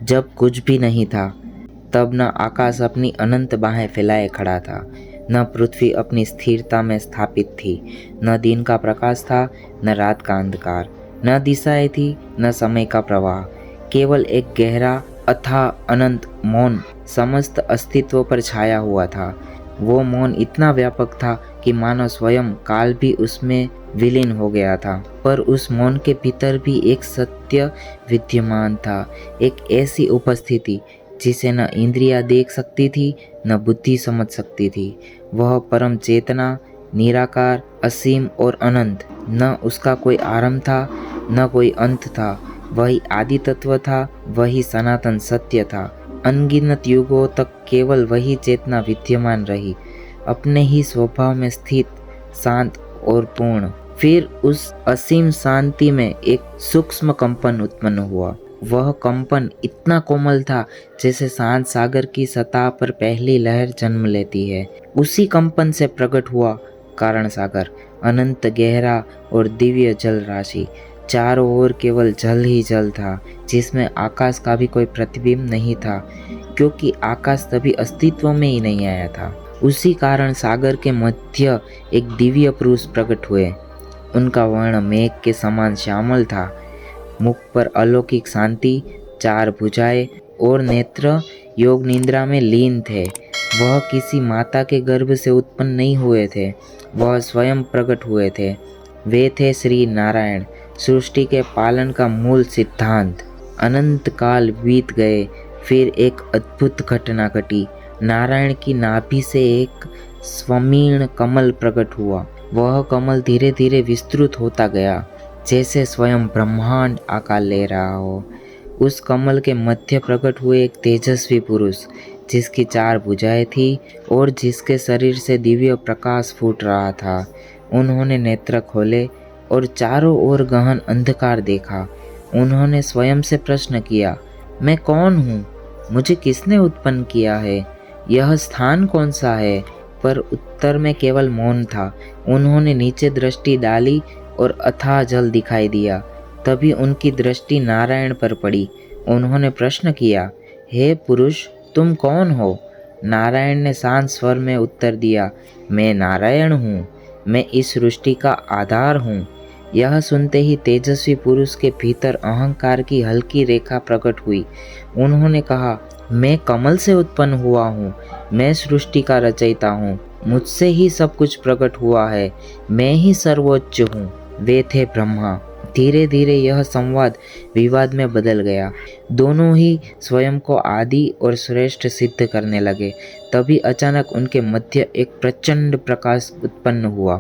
जब कुछ भी नहीं था, तब न आकाश अपनी अनंत बाहें फैलाए खड़ा था, न पृथ्वी अपनी स्थिरता में स्थापित थी, न दिन का प्रकाश था, न रात का अंधकार, न दिशाएं थी, न समय का प्रवाह। केवल एक गहरा अथाह अनंत मौन समस्त अस्तित्व पर छाया हुआ था। वो मौन इतना व्यापक था कि मानो स्वयं काल भी उसमें विलीन हो गया था। पर उस मौन के भीतर भी एक सत्य विद्यमान था, एक ऐसी उपस्थिति जिसे न इंद्रियां देख सकती थी, न बुद्धि समझ सकती थी। वह परम चेतना, निराकार, असीम और अनंत। न उसका कोई आरंभ था, न कोई अंत था। वही आदि तत्व था, वही सनातन सत्य था। अनगिनत युगों तक केवल वही चेतना विद्यमान रही, अपने ही स्वभाव में स्थित, शांत और पूर्ण। फिर उस असीम शांति में एक सूक्ष्म कंपन उत्पन्न हुआ। वह कंपन इतना कोमल था जैसे शांत सागर की सतह पर पहली लहर जन्म लेती है। उसी कंपन से प्रकट हुआ कारण सागर, अनंत गहरा और दिव्य जल राशि। चारों ओर केवल जल ही जल था, जिसमें आकाश का भी कोई प्रतिबिंब नहीं था, क्योंकि आकाश तभी अस्तित्व में ही नहीं आया था। उसी कारण सागर के मध्य एक दिव्य पुरुष प्रकट हुए। उनका वर्ण मेघ के समान श्यामल था, मुख पर अलौकिक शांति, चार भुजाएं और नेत्र योग निद्रा में लीन थे। वह किसी माता के गर्भ से उत्पन्न नहीं हुए थे, वह स्वयं प्रकट हुए थे। वे थे श्री नारायण, सृष्टि के पालन का मूल सिद्धांत। अनंत काल बीत गए, फिर एक अद्भुत घटना घटी। नारायण की नाभि से एक स्वमीर्ण कमल प्रकट हुआ। वह कमल धीरे धीरे विस्तृत होता गया, जैसे स्वयं ब्रह्मांड आकार ले रहा हो। उस कमल के मध्य प्रकट हुए एक तेजस्वी पुरुष, जिसकी चार भुजाएं थी और जिसके शरीर से दिव्य प्रकाश फूट रहा था। उन्होंने नेत्र खोले और चारों ओर गहन अंधकार देखा। उन्होंने स्वयं से प्रश्न किया, मैं कौन हूँ? मुझे किसने उत्पन्न किया है? यह स्थान कौन सा है? पर उत्तर में केवल मौन था। उन्होंने नीचे दृष्टि डाली और अथाह जल दिखाई दिया। तभी उनकी दृष्टि नारायण पर पड़ी। उन्होंने प्रश्न किया, हे पुरुष, तुम कौन हो? नारायण ने शांत स्वर में उत्तर दिया, मैं नारायण हूँ, मैं इस सृष्टि का आधार हूँ। यह सुनते ही तेजस्वी पुरुष के भीतर अहंकार की हल्की रेखा प्रकट हुई। उन्होंने कहा, मैं कमल से उत्पन्न हुआ हूँ, मैं सृष्टि का रचयिता हूँ, मुझसे ही सब कुछ प्रकट हुआ है, मैं ही सर्वोच्च हूँ। वे थे ब्रह्मा। धीरे धीरे यह संवाद विवाद में बदल गया। दोनों ही स्वयं को आदि और श्रेष्ठ सिद्ध करने लगे। तभी अचानक उनके मध्य एक प्रचंड प्रकाश उत्पन्न हुआ।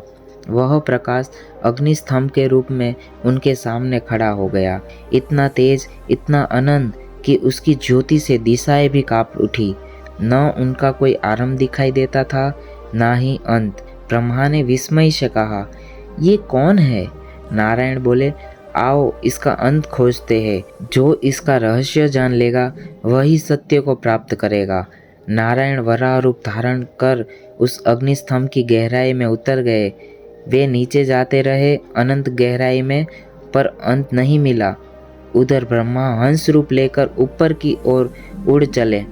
वह प्रकाश अग्निस्तंभ के रूप में उनके सामने खड़ा हो गया। इतना तेज, इतना अनंत कि उसकी ज्योति से दिशाएं भी कांप उठी। न उनका कोई आरंभ दिखाई देता था, ना ही अंत। ब्रह्मा ने विस्मय से कहा, ये कौन है? नारायण बोले, आओ इसका अंत खोजते हैं। जो इसका रहस्य जान लेगा, वही सत्य को प्राप्त करेगा। नारायण वराह रूप धारण कर उस अग्निस्तंभ की गहराई में उतर गए। वे नीचे जाते रहे अनंत गहराई में, पर अंत नहीं मिला। उधर ब्रह्मा हंस रूप लेकर ऊपर की ओर उड़ चले।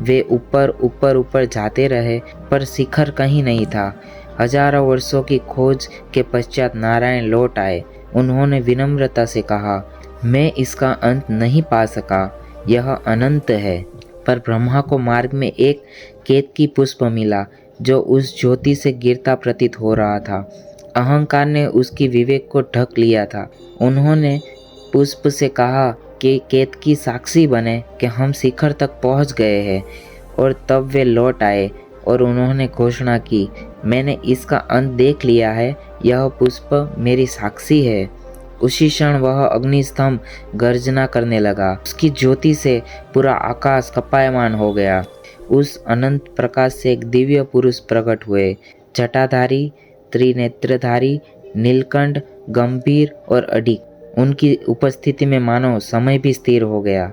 वे ऊपर ऊपर ऊपर जाते रहे, पर शिखर कहीं नहीं था। हजारों वर्षों की खोज के पश्चात नारायण लौट आए। उन्होंने विनम्रता से कहा, मैं इसका अंत नहीं पा सका, यह अनंत है। पर ब्रह्मा को मार्ग में एक केतकी पुष्प मिला, जो उस ज्योति से गिरता प्रतीत हो रहा था। अहंकार ने उसकी विवेक को ढक लिया था। उन्होंने पुष्प से कहा कि केतकी साक्षी बने कि हम शिखर तक पहुंच गए हैं। और तब वे लौट आए और उन्होंने घोषणा की, मैंने इसका अंत देख लिया है, यह पुष्प मेरी साक्षी है। उसी क्षण वह अग्निस्तंभ गर्जना करने लगा। उसकी ज्योति से पूरा आकाश कपायमान हो गया। उस अनंत प्रकाश से एक दिव्य पुरुष प्रकट हुए, जटाधारी, त्रिनेत्रधारी, नीलकंठ, गंभीर और अडिग। उनकी उपस्थिति में मानो समय भी स्थिर हो गया।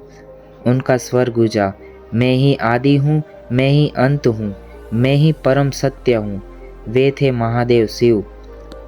उनका स्वर गूंजा, मैं ही आदि हूँ, मैं ही अंत हूँ, मैं ही परम सत्य हूँ। वे थे महादेव शिव,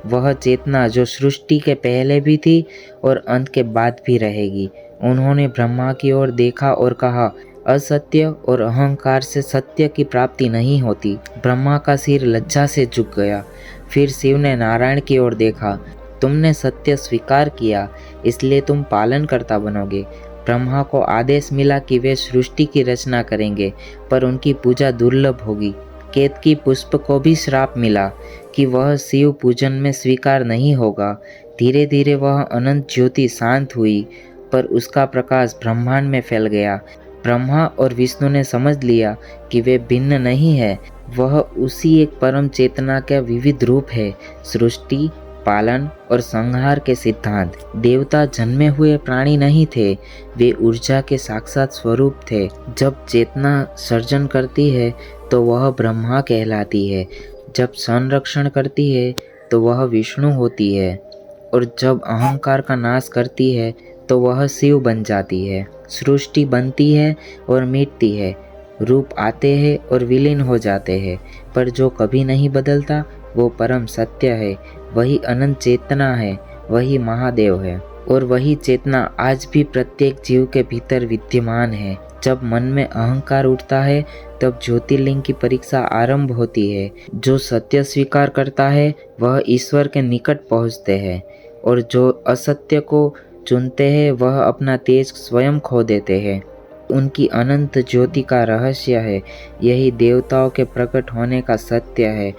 वह चेतना जो सृष्टि के पहले भी थी और अंत के बाद भी रहेगी। उन्होंने ब्रह्मा की ओर देखा और कहा, असत्य और अहंकार से सत्य की प्राप्ति नहीं होती। ब्रह्मा का सिर लज्जा से झुक गया। फिर शिव ने नारायण की ओर देखा, तुमने सत्य स्वीकार किया, इसलिए तुम पालनकर्ता बनोगे। ब्रह्मा को आदेश मिला कि वे सृष्टि की रचना करेंगे, पर उनकी पूजा दुर्लभ होगी। केतकी पुष्प को भी श्राप मिला कि वह शिव पूजन में स्वीकार नहीं होगा। धीरे धीरे वह अनंत ज्योति शांत हुई, पर उसका प्रकाश ब्रह्मांड में फैल गया। ब्रह्मा और विष्णु ने समझ लिया कि वे भिन्न नहीं है, वह उसी एक परम चेतना का विविध रूप है। सृष्टि, पालन और संहार के सिद्धांत। देवता जन्मे हुए प्राणी नहीं थे, वे ऊर्जा के साक्षात स्वरूप थे। जब चेतना सर्जन करती है तो वह ब्रह्मा कहलाती है, जब संरक्षण करती है तो वह विष्णु होती है, और जब अहंकार का नाश करती है तो वह शिव बन जाती है। सृष्टि बनती है और मिटती है, रूप आते हैं और विलीन हो जाते हैं, पर जो कभी नहीं बदलता वो परम सत्य है। वही अनंत चेतना है, वही महादेव है, और वही चेतना आज भी प्रत्येक जीव के भीतर विद्यमान है। जब मन में अहंकार उठता है तब ज्योतिर्लिंग की परीक्षा आरंभ होती है। जो सत्य स्वीकार करता है वह ईश्वर के निकट पहुंचते हैं, और जो असत्य को चुनते हैं वह अपना तेज स्वयं खो देते हैं। उनकी अनंत ज्योति का रहस्य है, यही देवताओं के प्रकट होने का सत्य है।